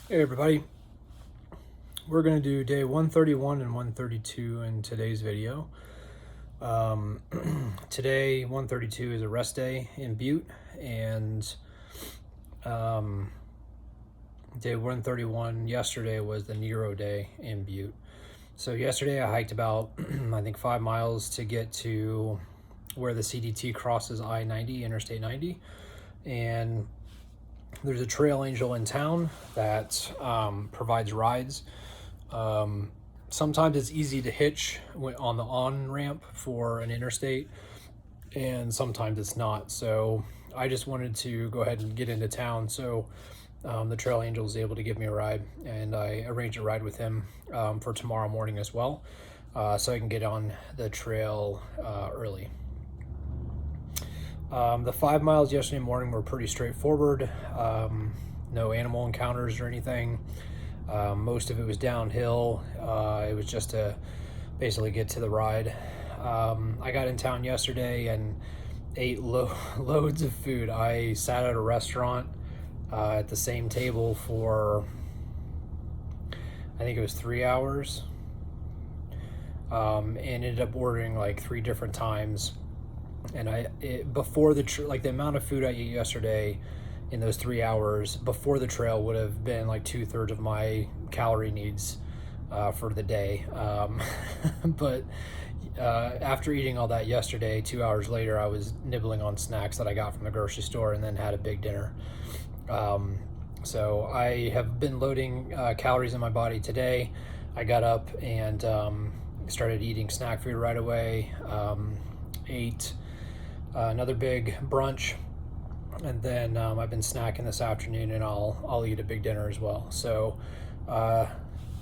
Hey everybody, we're going to do day 131 and 132 in today's video. Today 132 is a rest day in Butte, and day 131 yesterday was the Nero day in Butte. So yesterday I hiked about I think 5 miles to get to where the CDT crosses I-90, Interstate 90, and there's a trail angel in town that provides rides. Sometimes it's easy to hitch on the on-ramp for an interstate, and sometimes it's not. So I just wanted to go ahead and get into town, so the trail angel was able to give me a ride, and I arranged a ride with him for tomorrow morning as well, so I can get on the trail early. The 5 miles yesterday morning were pretty straightforward. No animal encounters or anything. Most of it was downhill. It was just to basically get to the ride. I got in town yesterday and ate loads of food. I sat at a restaurant at the same table for, I think it was 3 hours, and ended up ordering like 3 different times. And before the the amount of food I ate yesterday in those 3 hours before the trail would have been like 2/3 of my calorie needs for the day. But after eating all that yesterday, 2 hours later, I was nibbling on snacks that I got from the grocery store, and then had a big dinner. So I have been loading calories in my body today. I got up and started eating snack food right away. Ate another big brunch, and then I've been snacking this afternoon, and I'll eat a big dinner as well. So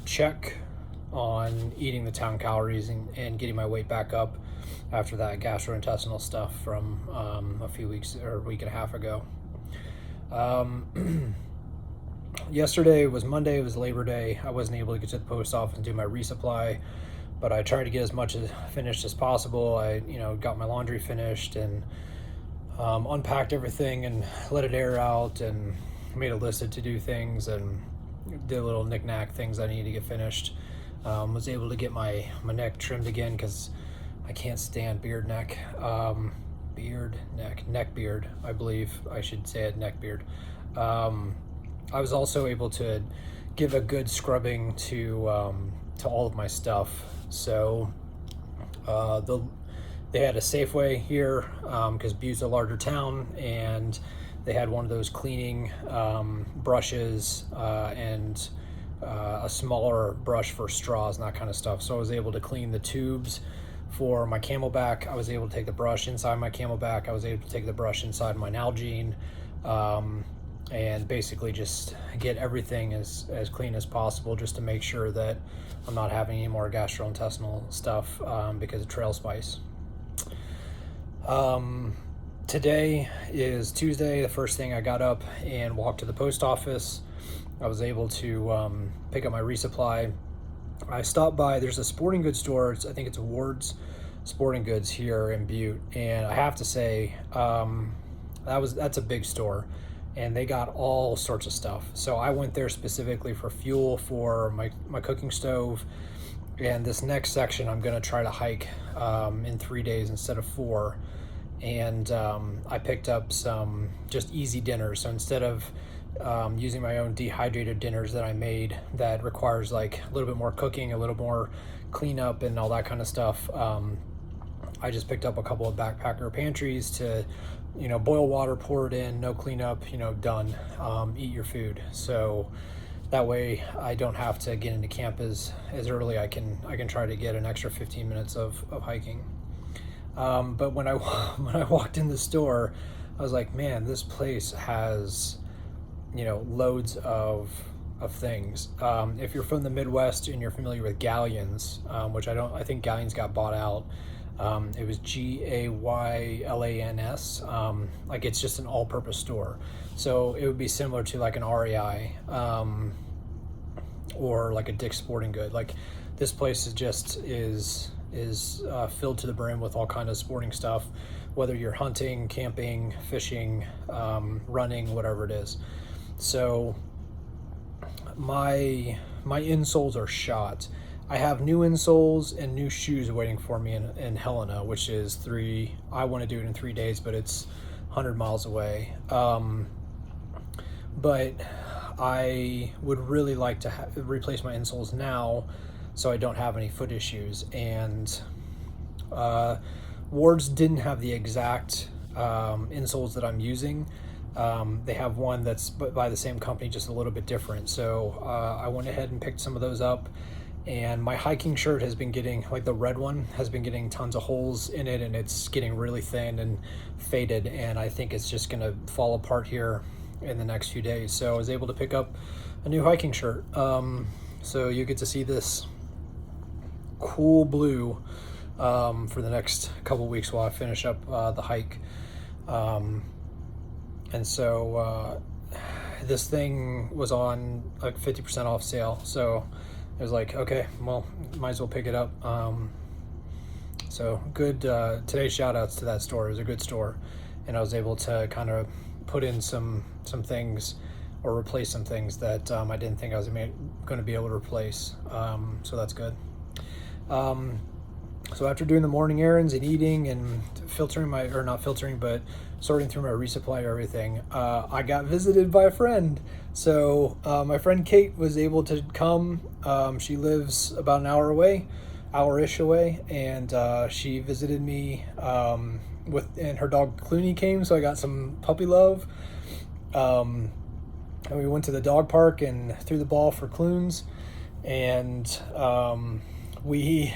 check on eating the town calories and getting my weight back up after that gastrointestinal stuff from a few weeks or a week and a half ago. Yesterday was Monday. It was Labor Day. I wasn't able to get to the post office and do my resupply, but I tried to get as much finished as possible. I got my laundry finished and unpacked everything and let it air out, and made a list of to-do things and did little knick-knack things I needed to get finished. Was able to get my neck trimmed again because I can't stand beard neck. Neck beard, I believe I should say it, neck beard. I was also able to give a good scrubbing to all of my stuff. So they had a Safeway here because Butte's a larger town, and they had one of those cleaning brushes and a smaller brush for straws and that kind of stuff. So I was able to clean the tubes for my Camelback. I was able to take the brush inside my Camelback. I was able to take the brush inside my Nalgene, and basically just get everything as clean as possible, just to make sure that I'm not having any more gastrointestinal stuff because of trail spice. Today is Tuesday. The first thing, I got up and walked to the post office. I was able to pick up my resupply. I stopped by, there's a sporting goods store, I think it's Ward's Sporting Goods here in Butte, and I have to say that's a big store, and they got all sorts of stuff. So I went there specifically for fuel for my cooking stove, and this next section I'm going to try to hike in 3 days instead of 4. And I picked up some just easy dinners. So instead of using my own dehydrated dinners that I made that requires like a little bit more cooking, a little more cleanup and all that kind of stuff, I just picked up a couple of backpacker pantries to boil water, pour it in, no cleanup, done, eat your food. So that way I don't have to get into camp as early. I can try to get an extra 15 minutes of hiking. But when I walked in the store, I was like, man, this place has loads of things. If you're from the Midwest and you're familiar with Galleons, which I think Galleons got bought out. It was Gaylans. Like, it's just an all-purpose store. So it would be similar to like an REI or like a Dick's Sporting Good. Like, this place is filled to the brim with all kind of sporting stuff, whether you're hunting, camping, fishing, running, whatever it is. So my insoles are shot. I have new insoles and new shoes waiting for me in Helena, which is I want to do it in 3 days, but it's 100 miles away. But I would really like to replace my insoles now so I don't have any foot issues. And Ward's didn't have the exact insoles that I'm using. They have one that's by the same company, just a little bit different. So I went ahead and picked some of those up. And my hiking shirt has been getting, like the red one, has been getting tons of holes in it, and it's getting really thin and faded. And I think it's just going to fall apart here in the next few days. So I was able to pick up a new hiking shirt. So you get to see this cool blue for the next couple weeks while I finish up the hike. And so this thing was on like 50% off sale. So it was like, okay, well, might as well pick it up. So good. Today's shout outs to that store. It was a good store. And I was able to kind of put in some things or replace some things that I didn't think I was going to be able to replace. So that's good. So after doing the morning errands and eating and sorting through my resupply and everything, I got visited by a friend. So my friend Kate was able to come. She lives about an hour-ish away, and she visited me and her dog Clooney came, so I got some puppy love. And we went to the dog park and threw the ball for Clunes, and we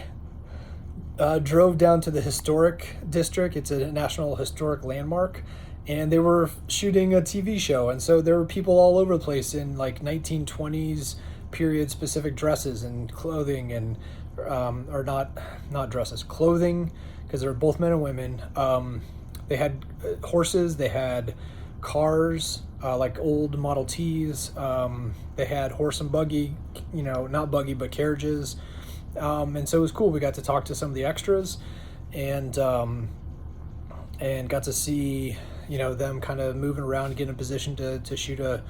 drove down to the historic district. It's a national historic landmark, and they were shooting a TV show, and so there were people all over the place in like 1920s period specific dresses and clothing, and or not dresses, clothing, because they were both men and women. They had horses, they had cars, like old Model Ts. They had horse and buggy, not buggy, but carriages. And so it was cool. We got to talk to some of the extras, and got to see, them kind of moving around and get in a position to shoot a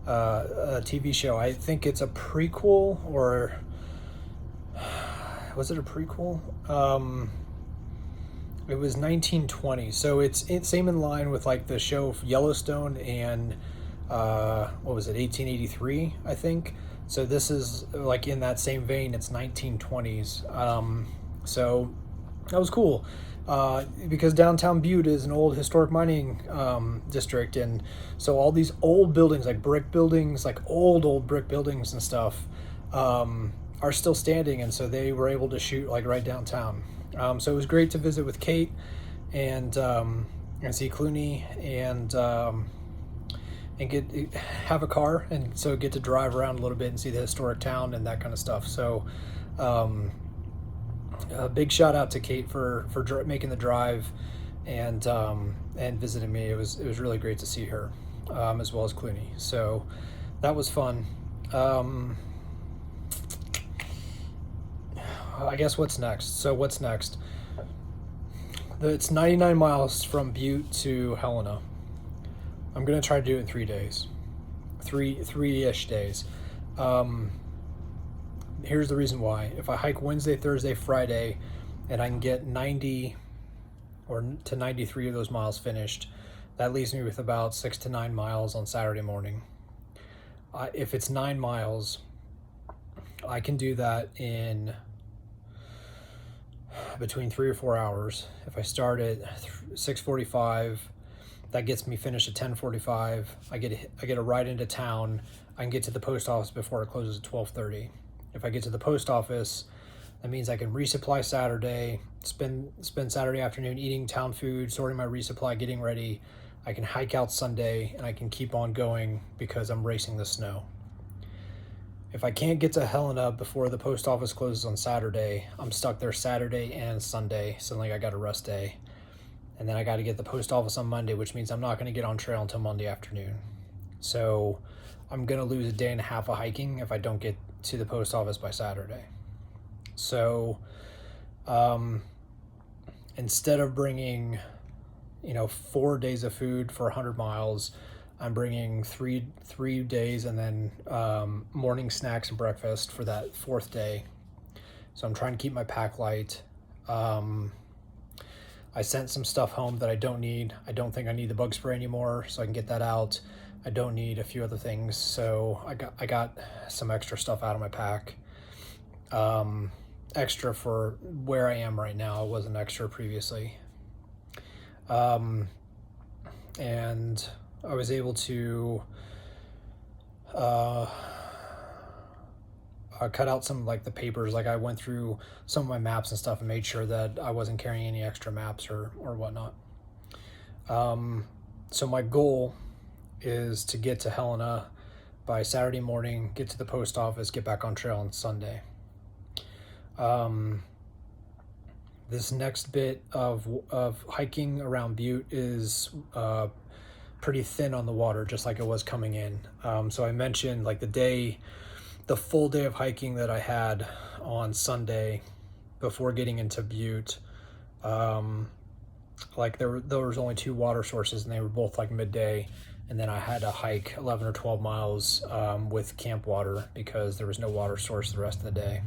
TV show. I think it's a prequel, or was it a prequel? It was 1920, so it's same in line with like the show Yellowstone and what was it, 1883, I think. So this is like in that same vein. It's 1920s. So that was cool, because downtown Butte is an old historic mining district, and so all these old buildings, like brick buildings, like old brick buildings and stuff, are still standing, and so they were able to shoot like right downtown. So it was great to visit with Kate and see Clooney and have a car, and so get to drive around a little bit and see the historic town and that kind of stuff. So a big shout out to Kate for making the drive and visiting me. It was really great to see her, as well as Clooney. So that was fun. I guess what's next? So what's next? It's 99 miles from Butte to Helena. I'm going to try to do it in 3 days. Three-ish days. Here's the reason why. If I hike Wednesday, Thursday, Friday, and I can get 90 or to 93 of those miles finished, that leaves me with about 6 to 9 miles on Saturday morning. If it's 9 miles, I can do that in between 3 or 4 hours. If I start at 6:45, that gets me finished at 10:45. I get a ride into town. I can get to the post office before it closes at 12:30. If I get to the post office, that means I can resupply Saturday, spend Saturday afternoon eating town food, sorting my resupply, getting ready. I can hike out Sunday, and I can keep on going because I'm racing the snow. If I can't get to Helena before the post office closes on Saturday, I'm stuck there Saturday and Sunday. Suddenly I got a rest day. And then I got to get the post office on Monday, which means I'm not going to get on trail until Monday afternoon. So I'm going to lose a day and a half of hiking if I don't get to the post office by Saturday. So instead of bringing 4 days of food for 100 miles, I'm bringing three days, and then morning snacks and breakfast for that fourth day. So I'm trying to keep my pack light. I sent some stuff home that I don't need. I don't think I need the bug spray anymore, so I can get that out. I don't need a few other things, so I got some extra stuff out of my pack. Extra for where I am right now. It wasn't extra previously. And I was able to cut out some like the papers. Like I went through some of my maps and stuff and made sure that I wasn't carrying any extra maps or whatnot. So my goal is to get to Helena by Saturday morning, get to the post office, get back on trail on Sunday. This next bit of hiking around Butte is pretty thin on the water, just like it was coming in. So I mentioned like the full day of hiking that I had on Sunday before getting into Butte. Like there was only 2 water sources, and they were both like midday. And then I had to hike 11 or 12 miles with camp water because there was no water source the rest of the day.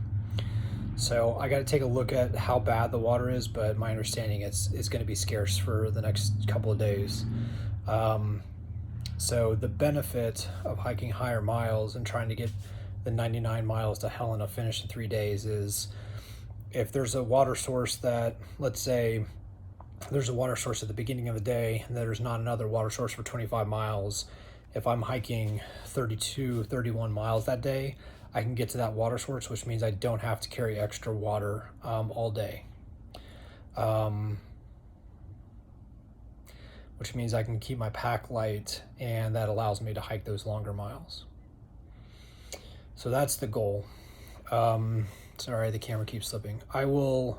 So I got to take a look at how bad the water is, but my understanding it's going to be scarce for the next couple of days. So the benefit of hiking higher miles and trying to get the 99 miles to Helena finished in 3 days is if there's a water source that, let's say, there's a water source at the beginning of the day and there's not another water source for 25 miles. If I'm hiking 31 miles that day, I can get to that water source, which means I don't have to carry extra water all day. Which means I can keep my pack light, and that allows me to hike those longer miles. So that's the goal. Sorry, the camera keeps slipping. I'll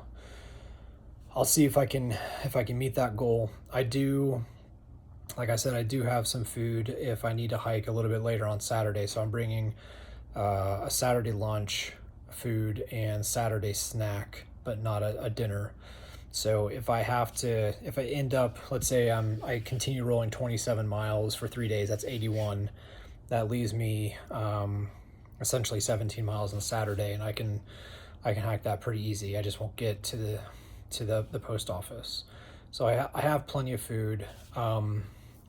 see if I can meet that goal. Like I said, I do have some food if I need to hike a little bit later on Saturday. So I'm bringing a Saturday lunch, food, and Saturday snack, but not a dinner. So if I end up, let's say I continue rolling 27 miles for 3 days, that's 81. That leaves me essentially 17 miles on Saturday, and I can hike that pretty easy. I just won't get to the post office. So I have plenty of food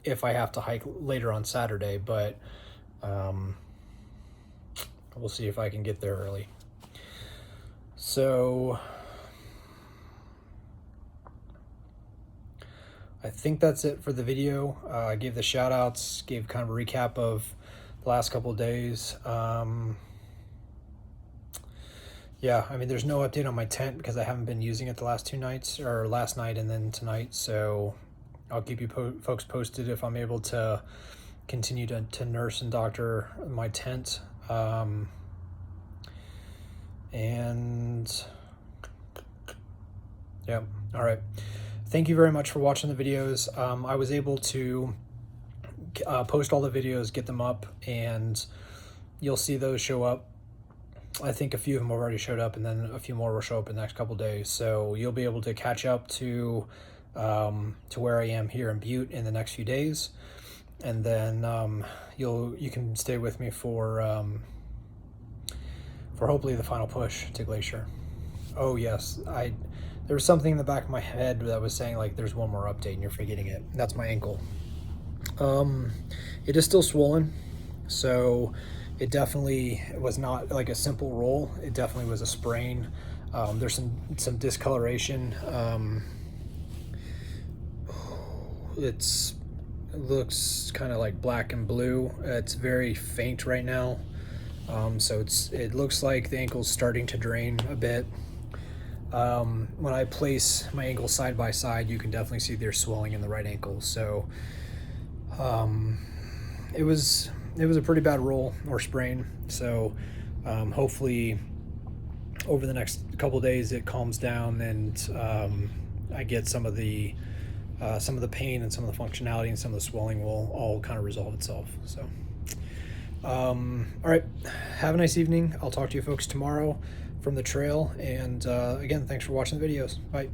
if I have to hike later on Saturday, but we'll see if I can get there early. So I think that's it for the video. I gave the shout outs, gave kind of a recap of the last couple of days. Yeah, I mean, there's no update on my tent because I haven't been using it the last 2 nights, or last night and then tonight. So I'll keep you folks posted if I'm able to continue to nurse and doctor my tent. And yeah, all right. Thank you very much for watching the videos. I was able to post all the videos, get them up, and you'll see those show up. I think a few of them already showed up, and then a few more will show up in the next couple of days. So you'll be able to catch up to where I am here in Butte in the next few days, and then you can stay with me for hopefully the final push to Glacier. Oh yes, there was something in the back of my head that was saying like there's one more update and you're forgetting it. That's my ankle. It is still swollen, so it definitely was not like a simple roll. It definitely was a sprain. There's some discoloration. It looks kind of like black and blue. It's very faint right now. So it looks like the ankle's starting to drain a bit. When I place my ankle side by side, you can definitely see there's swelling in the right ankle. So it was a pretty bad roll or sprain. So hopefully over the next couple days it calms down, and I get some of the pain and some of the functionality and some of the swelling will all kind of resolve itself. So all right, have a nice evening. I'll talk to you folks tomorrow from the trail, and again, thanks for watching the videos. Bye.